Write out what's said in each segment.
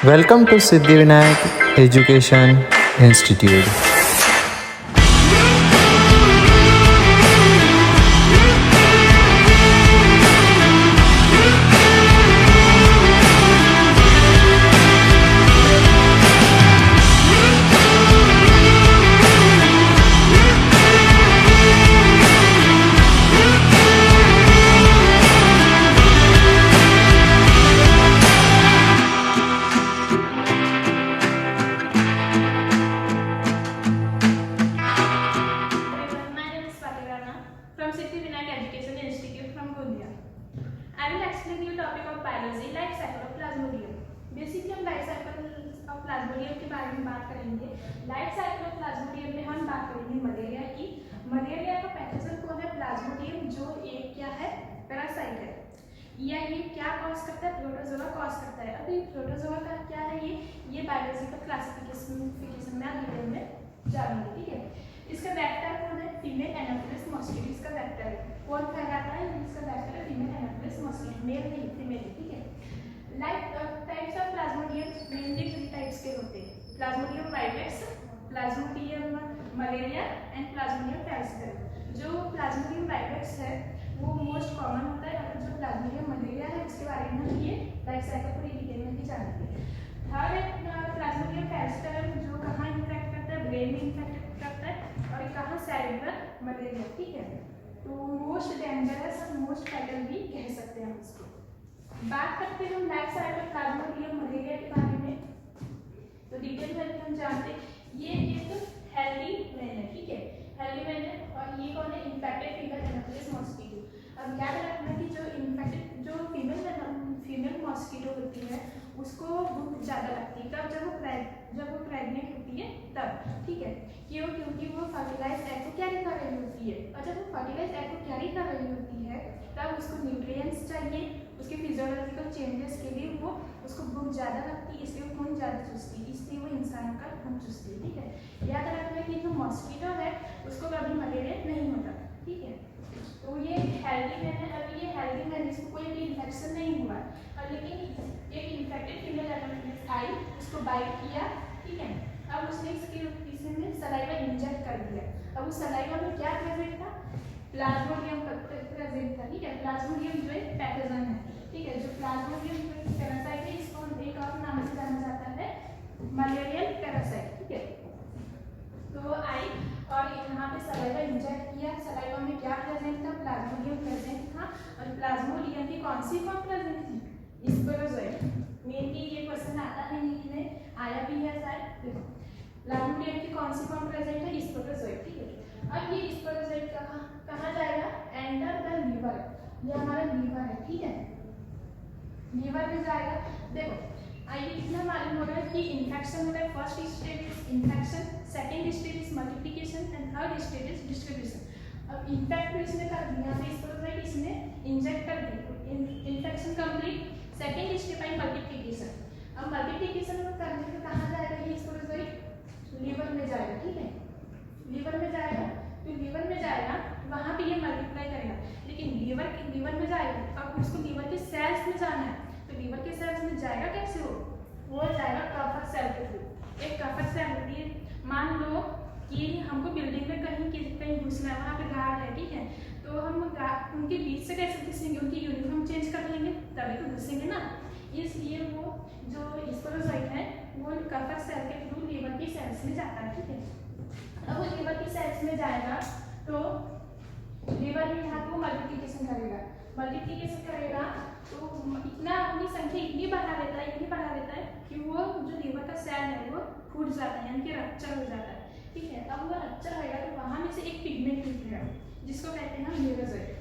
Welcome to Siddhivinayak Education Institute. Everyone, my name is Swati Rana from Siddhivinayak Education Institute from Gondia. I will explain you topic of biology, life cycle of Plasmodium. Basically हम life cycle of Plasmodium के बारे में बात करेंगे। Life cycle of Plasmodium में हम बात करेंगे मलेरिया की। मलेरिया का पैथोजन कौन है? प्लाज्मोडियम, जो एक क्या है? पैरासाइट है। ये क्या कॉज करता है? प्रोटोजोआ कॉज करता है। अभी प्रोटोजोआ का क्या है? ये बायोलॉजिकल क्लासिफिकेशन में डिटेल में जानेंगे, ठीक है। इसका वेक्टर कौन है? फीमेल एनाफिलिस मॉस्किटो इसका वेक्टर है। कौन फैलाता है? इसका वेक्टर है फीमेल एनाफिलिस मॉस्किटो, मेल नहीं फीमेल, ठीक है। Like types of plasmodium mainly 3 types के होते हैं: plasmodium vivax, plasmodium malaria and plasmodium falciparum. जो प्लाज्मोडियम वाइवेक्स है वो मोस्ट कॉमन होता है, और जो प्लाज्मोडियम मलेरिया है उसके बारे में हम ये लाइफ साइकिल पूरी डिटेल में भी जानेंगे। थर्ड है प्लाज्मोडियम फैलसिफेरम, जो कहाँ इन्फेक्ट करता है? ब्रेन में इन्फेक्ट करता है, और कहाँ? सेरेब्रल मलेरिया, ठीक है। तो मोस्ट डेंजरस और मोस्ट फैटल भी कह सकते हैं हम इसको। बात करते हैं हम life cycle of Plasmodium malaria के बारे में, तो डिटेल में हम जानते हैं ये एक हेल्दी मैन है, ठीक है, हेल्दी मैन है। और ये कौन है? Infected female anopheles mosquito. अब याद रखना कि जो इन्फेक्टेड जो फीमेल मॉस्किटो होती है उसको भूख ज़्यादा लगती है। कब? जब वो प्रेग्नेंट होती है तब, ठीक है। क्यों? क्योंकि वो फर्टिलाइज एग को कैरी कर रही होती है, और जब वो फर्टिलाइज एग को कैरी कर रही होती है तब उसको न्यूट्रिएंट्स चाहिए, उसके फिजियोलॉजिकल चेंजेस के लिए वो उसको भूख ज़्यादा लगती है, इसलिए वो खून ज़्यादा चूसती है, इसलिए वो इंसान का खून चूसती है, ठीक है। याद रखना कि जो मॉस्किटो है उसको कभी मलेरिया नहीं होता, ठीक है। तो ये हेल्दी मैन है। अभी ये हेल्दी मैन, इसको कोई भी इन्फेक्शन नहीं हुआ, और लेकिन एक इन्फेक्टेड फीमेल एनाफिलिस आई, उसको बाइट किया, ठीक है। अब उसने इसके में सलाइवा इंजेक्ट कर दिया। अब उस सलाइवा में क्या प्रेजेंट था? प्लाज्मोडियम प्रेजेंट था, ठीक है। प्लाज्मोडियम जो एक पैथोजन है, ठीक है। जो प्लाज्मोडियम पैरासाइट है इसको एक और नाम से जाना जाता है मलेरियल पैरासाइट, ठीक है। तो आई और यहाँ पे सलाइवा इंजेक्ट किया। सलाइवा में क्या प्रेजेंट था? प्लाज्मोडियम प्रेजेंट था। और प्लाज्मोडियम की कौन सी फॉर्म प्रेजेंट थी? स्पोरोजोइट। मेनली ये क्वेश्चन आता है, नीट में आया भी है शायद। प्लाज्मोडियम की कौन सी फॉर्म प्रेजेंट है? स्पोरोजोइट, ठीक है। अब ये स्पोरोजोइट कहाँ जाएगा? Enter the liver. ये हमारा लीवर है, ठीक है, लीवर में जाएगा। देखो आइए इतना मालूम हो रहा है कि इन्फेक्शन होता है। First stage is infection, second stage is multiplication and third stage is distribution. अब इन्फेक्ट तो इसने कर दिया, यहाँ पे स्पोरोजोइट इसने इंजेक्ट कर दी, infection complete. Second step I multiplication. अब मल्टीप्लिकेशन करने से कहाँ जाएगा ये स्पोरोजोइट? लीवर में जाएगा, ठीक है, लीवर में जाएगा। तो लीवर में जाएगा वहाँ पे ये मल्टीप्लाई करेगा, लेकिन लीवर में जाएगा। अब उसको लीवर के सेल्स में जाना है, तो लीवर के सेल्स में जाएगा कैसे? वो जाएगा कफर सेल के थ्रू। एक कफर सेल होती है, मान लो कि हमको बिल्डिंग में कहीं घुसना है, वहाँ पे गार्ड है, ठीक है। तो हम उनके बीच से कैसे घुसेंगे? उनकी यूनिफॉर्म चेंज कर लेंगे तभी तो घुसेंगे ना। इसलिए वो जो स्पोरोजोइट है वो कफर सेल के थ्रू लीवर की सेल्स में जाता है, ठीक है। अब वो लीवर की सेल्स में जाएगा तो लीवर में यहाँ को मल्टीप्लिकेशन करेगा तो इतना अपनी संख्या इतनी बढ़ा देता है कि वो जो लीवर का सेल है वो फूट जाता है, यानी कि रप्चर हो जाता है, ठीक है। अब वो रप्चर होगा तो वहाँ में से एक पिगमेंट निकलेगा जिसको कहते हैं हम न्यूरोजोइट।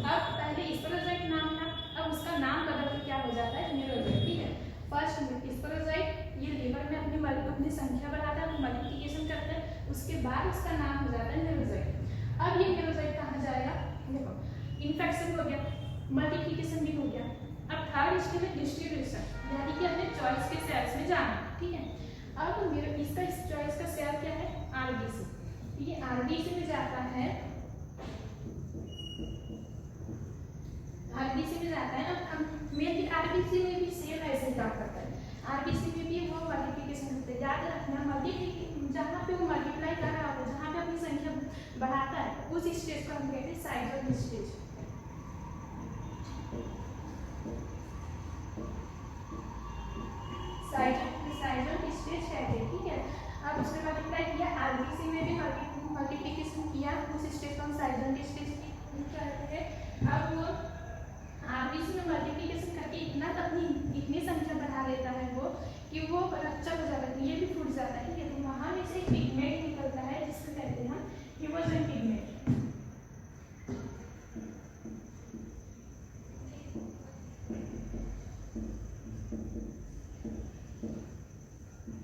अब पहले स्पोरोजोइट नाम था, अब उसका नाम बदल के क्या हो जाता है? न्यूरोजोइट, ठीक है। फर्स्ट स्पोरोजोइट ये लीवर में अपनी संख्या बढ़ाता है, मल्टीप्लिकेशन करता है, उसके बाद उसका नाम हो जाता है न्यूरोजोइट। अब ये न्यूरोजोइट कहाँ जाएगा? देखो इन्फेक्शन हो गया, मल्टीप्लिकेशन भी हो गया। अब थर्ड स्टेप है डिस्ट्रीब्यूशन, यानी कि अपने चॉइस के सेल्स में जाना, ठीक है। अब इसका चॉइस का सेल क्या है? आरबीसी। ये आरबीसी में जाता है आरबीसी में जाता है ना, मेल की आरबीसी में भी सेम ऐसे ही काम करता है। आरबीसी में भी वो मल्टीप्लिकेशन होते हैं, याद रखना मल्टीप्लिकेशन जहाँ पे वो मल्टीप्लाई कर रहा होता है, जहाँ पे अपनी संख्या बढ़ाता है उस स्टेज को हम कहते हैं साइजल स्टेज। साइजल स्टेज कहते हैं, ठीक है। अब उसने मल्टीप्लाई किया, आरबीसी में भी मल्टीप्लिकेशन किया, उस स्टेज को हम साइजल स्टेज कहते हैं। अब वो आरबीसी में मल्टीप्लिकेशन करके इतनी संख्या बढ़ा लेता है वो कि वो रक्चर हो जाता है, ये भी फूट जाता है, ठीक है। तो वहाँ में से एक पिगमेंट निकलता है जिसको कहते हैं हम हीमोजन पिगमेंट।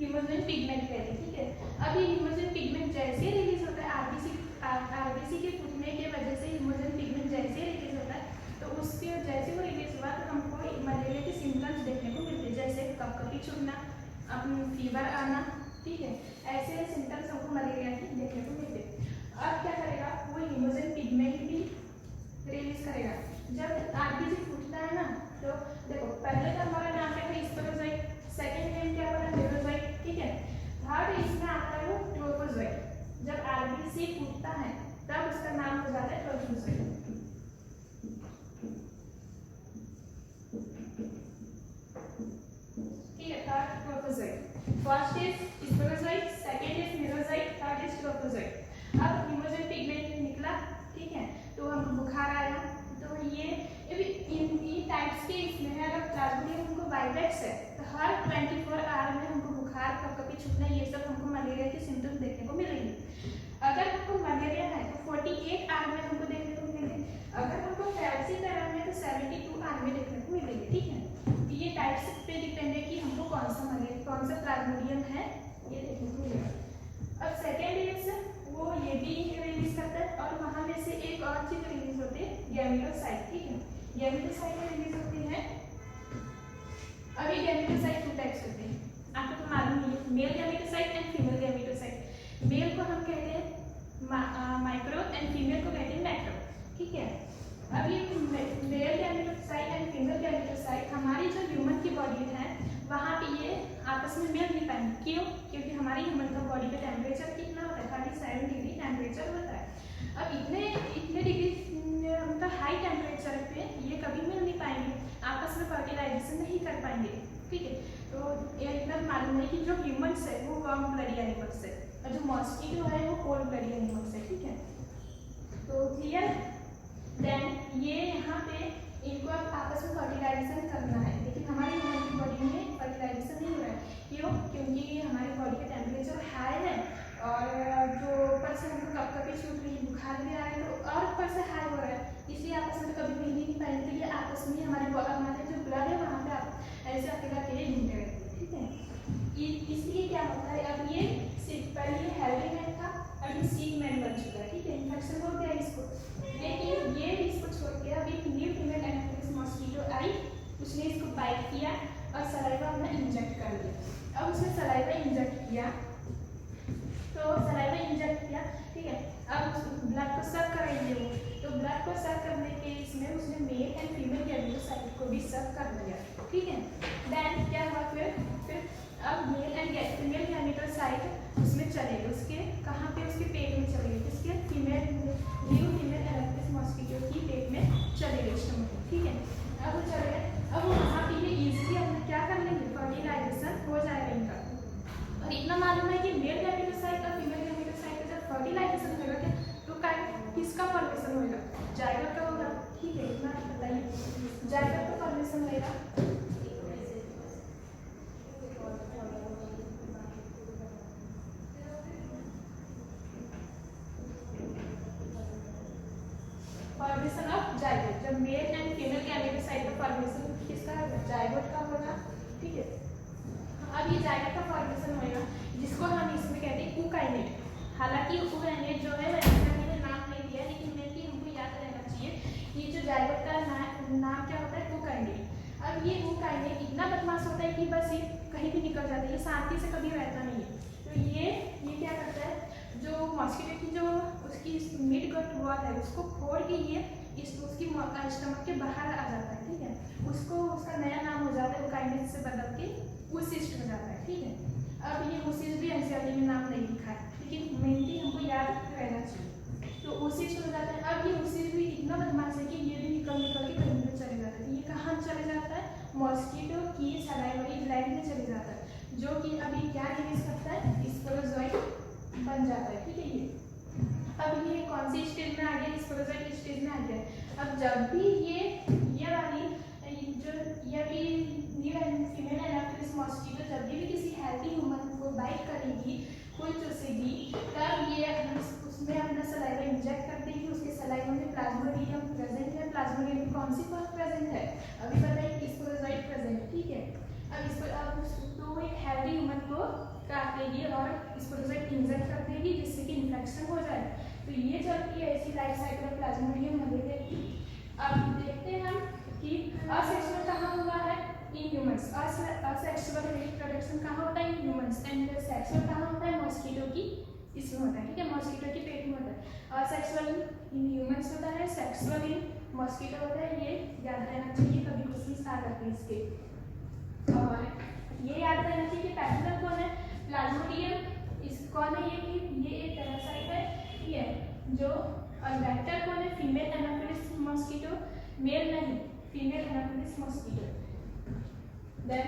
हीमोजन पिगमेंट कहते हैं, ठीक है। अब ये हीमोजन पिगमेंट जैसे रिलीज होता है आरबीसी के फूटने की वजह से हीमोजन पिगमेंट जैसे रिलीज होता है, तो उसके जैसे वो रिलीज हुआ तो हमको मलेरिया के सिम्टम्स देखने को मिलते हैं, जैसे कपकपी छूटना, फीवर आना, ठीक है। ऐसे सिम्टम्स हमको मलेरिया के देखने को मिलते हैं। अब क्या करेगा वो हीमोजन पिगमेंट भी रिलीज करेगा। जब आरबीसी फूटता है ना, तो देखो पहले तो हमारा नाम क्या था स्पोरोजोइट, सेकेंड नेम क्या था मेरोजोइट, ठीक है। थर्ड इसमें आता है वो ट्रोफोजोइट। जब आरबीसी फूटता है तब उसका नाम हो जाता है trophozoite. First is sporozoite, second is merozoite, third is trophozoite. अब हीमोजन पिगमेंट निकला, ठीक है, तो हमको बुखार आया। तो ये इन टाइप्स के इसमें है, अगर प्लाज्मोडियम हमको वाइब्रेट्स है तो हर 24 आवर में हमको बुखार, कपकपी छूटना, ये सब हमको मलेरिया के सिम्टम्स देखने को मिलेंगे। अगर हमको मलेरिया है तो 48 आवर में हमको देखने को मिलेंगे। अगर हमको फैल्सीफेरम है तो 72 आवर में देखने को मिलेंगे, ठीक है। ये टाइप्स पे डिपेंड है कि हमको कौन सा प्लाज्मोडियम है ये देखने को मिलेगा। अब सेकेंड इज वो ये भी रिलीज करता है, और वहाँ में से एक और चीज रिलीज होती है गैमेटोसाइट, ठीक है। गैमेटोसाइट रिलीज होती है। अब ये गैमेटोसाइट टू टाइप्स होते हैं, आपको तो मालूम ही है, male gametocyte and female gametocyte. Male को हम कहते हैं माइक्रो एंड फीमेल को कहते हैं मैक्रो, ठीक है। अब ये male gametocyte and female gametocyte हमारी जो ह्यूमन की बॉडी है वहाँ पे ये आपस में मिल नहीं पाएंगे। क्यों? क्योंकि हमारी ह्यूमन का बॉडी का टेम्परेचर कितना होता है, 37 डिग्री टेम्परेचर होता है। अब इतने डिग्री मतलब हाई टेम्परेचर पे ये कभी मिल नहीं पाएंगे, आपस में फर्टिलाइजेशन नहीं कर पाएंगे, ठीक है। तो ये इतना मालूम है कि जो ह्यूमन्स है वो वार्म ब्लडी एनिमल्स है, और जो मॉस्किटो है वो कोल्ड ब्लडी एनिमल्स है, ठीक है। तो क्लियर। देन ये यहाँ पे इनको अब आपस में फर्टिलाइजेशन करना है, लेकिन हमारी ह्यूमन की बॉडी में फर्टिलाइजेशन नहीं हो रहा है। क्यों? क्योंकि हमारी बॉडी का टेम्परेचर हाई है, और जो ऊपर से हमको कपकपी छूट रही है, बुखार भी आ रहा है, तो और ऊपर से हाई हो रहा है, इसलिए आपस में कभी मिल ही नहीं पाएंगे। तो ये आपस में हमारे जो ब्लड है वहाँ पे आप ऐसे अकेला अकेले घूमते रहते हैं, ठीक है। इसलिए क्या होता है, अब ये पहले ये हेल्दी मैन था, अब ये सीक मैन बन चुका है, ठीक है। इन्फेक्शन हो गया इसको, लेकिन ये इसको छोड़ के अब एक न्यू फीमेल एनाफिलिस मॉस्किटो आई, उसने इसको बाइट किया और सलाइवा अपना इंजेक्ट कर लिया। अब उसने सलाइवा इंजेक्ट किया, तो सलाइवा इंजेक्ट किया, ठीक है। अब ब्लड को सर्व करेंगे वो, तो ब्लड को सर्व करने के इसमें उसने मेल एंड फीमेल गैमेटोसाइट को भी सर्व कर दिया, ठीक है। देन क्या हुआ फिर अब मेल एंड फीमेल गैमेटोसाइट उसमें चले गए, उसके कहाँ पे, उसके पेट में चले गए, इसके न्यू फीमेल एनाफिलिस मॉस्किटो की पेट में चले गए स्टमक, ठीक है। अब वो चले गए, अब वो वहाँ पे ये ईजिली अपना क्या कर लेंगे, फर्टिलाइजेशन हो जाएगा इनका। और इतना मालूम है कि मेल गैमेटोसाइट और फीमेल गैमेटोसाइट का जब फर्टिलाइजेशन होगा तो किसका फॉर्मेशन होगा, जाइगोट का होगा, ठीक है। इतना बताइए, जाइगोट का फॉर्मेशन होगा। फॉर्मेशन ऑफ जाइगोट, जब मेल एंड फीमेल गैमेटोसाइट का फॉर्मेशन किसका होगा, जाइगोट का होगा, ठीक है। अब ये जाइगोट का फॉर्मेशन होगा, जिसको हम इसमें कहते हैं ऊकाइनेट। हालांकि ऊकाइनेट जो है वैसे मैंने नाम नहीं दिया, लेकिन मेनली हमको याद रहना चाहिए कि जो जाइगोट का नाम क्या होता है, ऊकाइनेट। अब ये ऊकाइनेट इतना बदमाश होता है कि बस ये कहीं भी निकल जाता है, ये शांति से कभी रहता नहीं है। तो ये क्या करता है, जो मॉस्किटो की जो उसकी मिड गट वॉल है उसको फोड़ के ये उसकी स्टमक के बाहर आ जाता है, ठीक है, उसको उसका नया नाम हो जाता है, वो काइनेज से बदल के oocyst हो जाता है, ठीक है। अब ये oocyst भी एनसीईआरटी में नाम नहीं लिखा है, लेकिन मेनली हमको याद रहना चाहिए। तो oocyst हो जाता है। अब ये oocyst भी इतना बदमाश है कि ये भी निकल के कहीं पे चले जाता है। ये कहाँ चले जाता है? मॉस्किटो की सलाइवरी ग्लैंड में चले जाता है, जो कि अभी क्या रिलीज करता है? स्पोरोजोइट बन जाता है, ठीक है। ये अब ये कौन सी स्टेज में आ गया? स्पोरोजोइट स्टेज में आ गया। अब जब भी ये वाली जो ये भी फीमेल एनाफिलिस मॉस्किटो जब भी किसी हेल्थी ह्यूमन को बाइट करेगी, कोई चूसेगी, तब ये उसमें अपना सलाइवा इंजेक्ट कर देगी। उसके सलाइवा में प्लाज्मोडियम प्रेजेंट है। प्लाज्मोडियम की कौन सी फॉर्म प्रेजेंट है? अभी बताइए, स्पोरोजोइट प्रेजेंट, ठीक है। अब तो एक हेल्थी ह्यूमन को काटेगी और स्पोरोजोइट इंजेक्ट कर देगी, जिससे कि इन्फेक्शन हो जाए। तो ये चलती है ऐसी life cycle of Plasmodium malaria की। अब देखते हैं हम कि असेक्सुअल कहाँ हुआ है? In humans. असेक्सुअल रिप्रोडक्शन कहाँ होता है? In humans. एंड सेक्सुअल कहाँ होता है? मॉस्किटो की इसमें होता है, ठीक है, मॉस्किटो की पेट में होता है। असेक्सुअल इन ह्यूमंस होता है, सेक्सुअल इन मॉस्किटो होता है। ये याद रहना चाहिए, कभी क्वेश्चन आ जाते हैं इसके। और ये याद रहना चाहिए कि पैथोजन कौन है? प्लाज्मोडियम। इस कौन है? ये एक पैरासाइट है, ठीक है। जो और वेक्टर कौन है? Female anopheles mosquito. मेल नहीं, फीमेल एनाफिलिस मॉस्किटो। देन